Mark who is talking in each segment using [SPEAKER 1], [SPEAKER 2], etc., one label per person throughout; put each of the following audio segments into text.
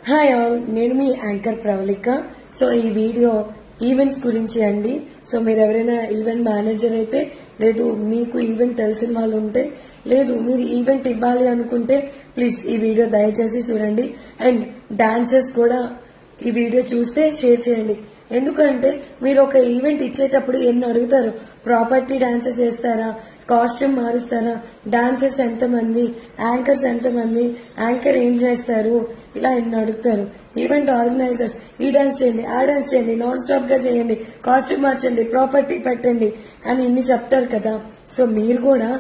[SPEAKER 1] Hi all, నేను మీ anchor Pravalika. So ఈ video events గురించి అండి. సో మీరు ఎవరైనా ఈవెంట్ మేనేజర్ అయితే, లేదు మీకు ఈవెంట్ తెలిసిన వాళ్ళు ఉంటే, లేదు మీరు ఈవెంట్ ఇవ్వాలి అనుకుంటే ప్లీజ్ ఈ వీడియో దయచేసి చూడండి. అండ్ డాన్సర్స్ కూడా ఈ వీడియో చూస్తే షేర్ చేయండి. ఎందుకంటే మీరు ఒక ఈవెంట్ ఇచ్చేటప్పుడు ఎన్ని అడుగుతారు, ప్రాపర్టీ డాన్సెస్ వేస్తారా, కాస్ట్యూమ్ మారుస్తారా, డాన్సర్స్ ఎంతమంది, యాంకర్స్ ఎంతమంది, యాంకర్ ఏం చేస్తారు, ఇలా ఎన్ని అడుగుతారు. ఈవెంట్ ఆర్గనైజర్స్ ఈ డాన్స్ చేయండి, ఆ డాన్స్ చేయండి, నాన్ స్టాప్ గా చేయండి, కాస్ట్యూమ్ మార్చండి, ప్రాపర్టీ పెట్టండి అని ఇన్ని చెప్తారు కదా. సో మీరు కూడా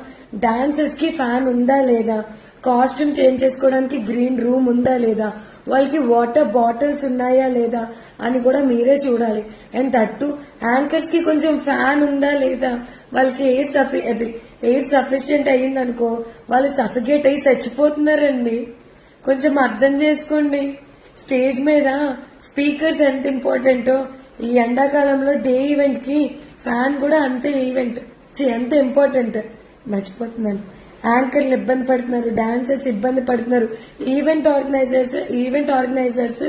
[SPEAKER 1] డాన్సర్స్ కి ఫ్యాన్ ఉందా లేదా, కాస్ట్యూమ్ చేంజ్ చేసుకోవడానికి గ్రీన్ రూమ్ ఉందా లేదా, వాళ్ళకి వాటర్ బాటిల్స్ ఉన్నాయా లేదా అని కూడా మీరే చూడాలి. అండ్ దట్టు యాంకర్స్ కి కొంచెం ఫ్యాన్ ఉందా లేదా, వాళ్ళకి ఎయిర్ సఫిషియెంట్ అయ్యిందనుకో వాళ్ళు సఫికేట్ అయ్యి చచ్చిపోతున్నారండి. కొంచెం అర్థం చేసుకోండి. స్టేజ్ మీద స్పీకర్స్ ఎంత ఇంపార్టెంటో ఈ ఎండాకాలంలో డే ఈవెంట్ కి ఫ్యాన్ కూడా అంతే ఎంత ఇంపార్టెంట్ మర్చిపోతున్నాను. యాంకర్లు ఇబ్బంది పడుతున్నారు, డాన్సర్స్ ఇబ్బంది పడుతున్నారు, ఈవెంట్ ఆర్గనైజర్స్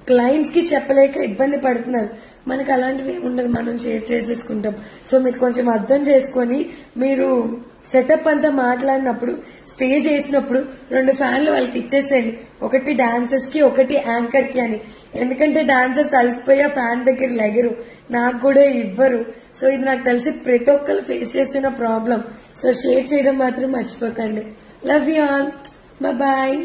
[SPEAKER 1] క్లయింట్స్ కి చెప్పలేక ఇబ్బంది పడుతున్నారు. మనకి అలాంటివి ఉండదు, మనం షేర్ చేసేసుకుంటాం. సో మీరు కొంచెం అర్థం చేసుకొని మీరు సెటప్ అంతా మాట్లాడినప్పుడు, స్టేజ్ వేసినప్పుడు 2 ఫ్యాన్లు వాళ్ళకి ఇచ్చేసేయండి. ఒకటి డాన్సర్స్ కి, ఒకటి యాంకర్ కి అని. ఎందుకంటే డాన్సర్స్ అలసిపోయా ఫ్యాన్ దగ్గర లెగరు, నాకు కూడా ఇవ్వరు. సో ఇది నాకు తెలిసి ప్రతి ఒక్కరు ఫేస్ చేస్తున్న ప్రాబ్లం. సో షేర్ చేయడం మాత్రం మర్చిపోకండి. Love you all, bye.